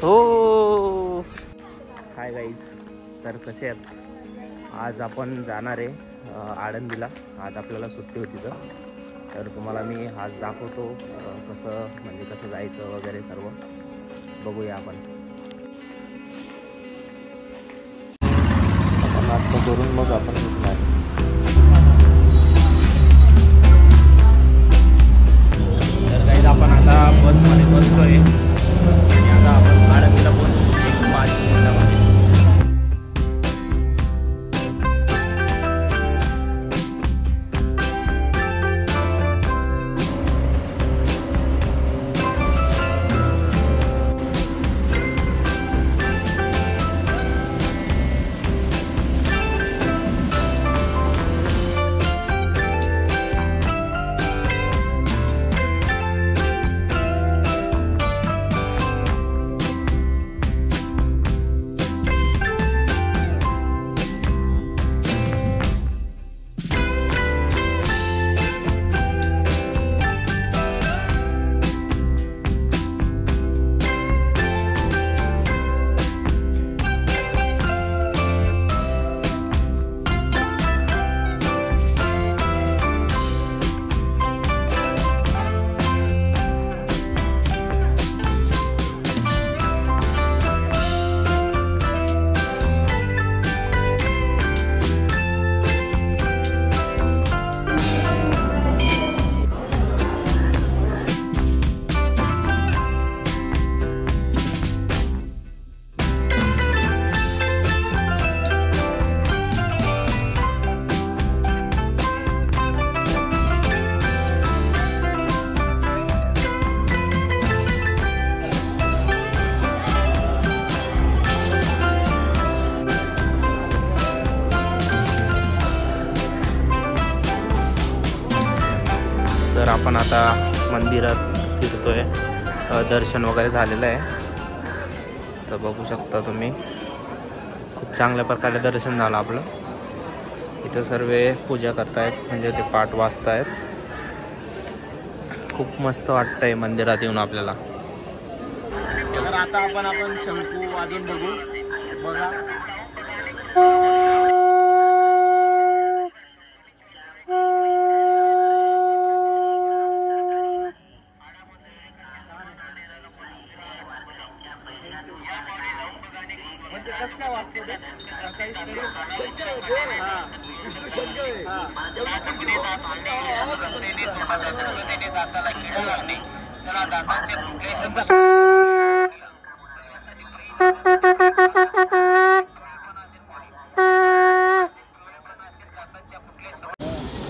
हो hi guys, तर कसे आहेत? आज आपण जाणार आहे आळंदीला. आज आपल्याला सुट्टी होती तर तुम्हाला मी आज दाखवतो कसं जायचं वगैरे सर्व बघूया आपण. नाश्ता करून मग आपण निघणार. तर गाईज आपण आता बसमध्ये बसतोय आणि आता आपण आळंदीला पोहोचू 1-5 मिनिटामध्ये. तर आपण आता मंदिरात फिरतोय. दर्शन वगैरे झालेलं आहे तर बघू शकता तुम्ही. खूप चांगल्या प्रकारे दर्शन झालं आपलं. इथं सर्व पूजा करतायत, म्हणजे ते पाठ वाचतायत. खूप मस्त वाटतंय मंदिरात येऊन आपल्याला. तर आता आपण शंकू वाजून बघू. बघा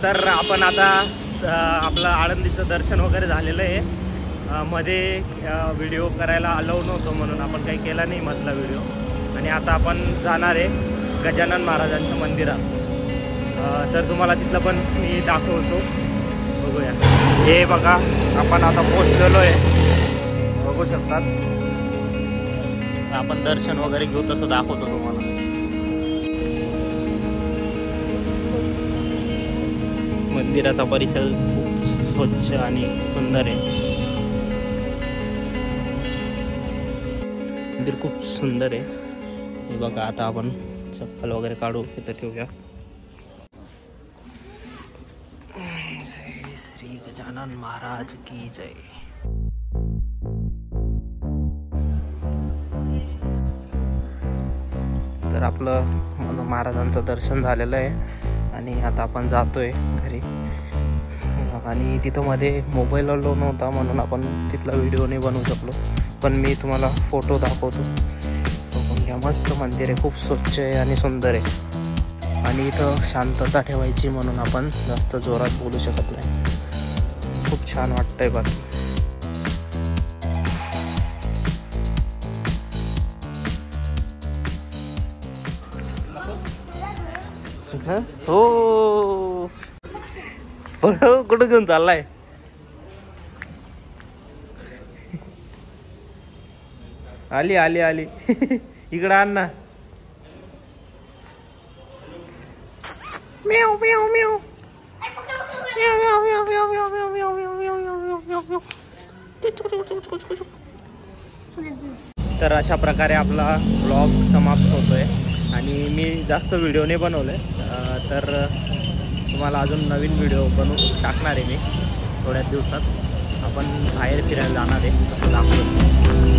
तर आपण आता आपलं आळंदीचं दर्शन वगैरे झालेलं आहे. मध्ये व्हिडिओ करायला अलाउ नव्हतं म्हणून आपण काही केला नाही मधला व्हिडिओ. आणि आता आपण जाणार आहे गजानन महाराजांच्या मंदिरात. तर तुम्हाला तिथलं पण मी दाखवतो. बघूया. हे बघा आपण आता पोहोचलेलो आहे, बघू शकतात. आपण दर्शन वगैरे घेऊ तसं दाखवतो तुम्हाला. मंदिराचा परिसर खूप स्वच्छ आणि सुंदर आहे. मंदिर खूप सुंदर आहे. हे बघा आता आपण चप्पल वगैरे काढू, इथं ठेवूया. जय श्री गजानन महाराज की जय. तर आपलं महाराजांचं दर्शन झालेलं आहे आणि आता आपण जातोय घरी. आणि तिथं मध्ये मोबाईल अलाउ नव्हता म्हणून आपण तिथला व्हिडिओ नाही बनवू शकलो, पण मी तुम्हाला फोटो दाखवतो. बघून घ्या. मस्त मंदिर आहे, खूप स्वच्छ आहे आणि सुंदर आहे. आणि इथं शांतता ठेवायची म्हणून आपण जास्त जोरात बोलू शकत नाही. खूप छान वाटतंय बघ. हो कुठं घेऊन चाललाय? आली आली आली इकडं आण ना. म्याव म्याव म्याव म्याव म्याव म्याव म्याव म्याव म्याव म्याव म्याव म्याव म्याव. तर अशा प्रकारे आपला ब्लॉग समाप्त होतो आहे आणि मी जास्त व्हिडिओ नाही बनवले, तर तुम्हाला अजून नवीन व्हिडिओ बनवून टाकणार आहे मी थोड्याच दिवसात. आपण बाहेर फिरायला जाणार आहे, तसं दाखवतो.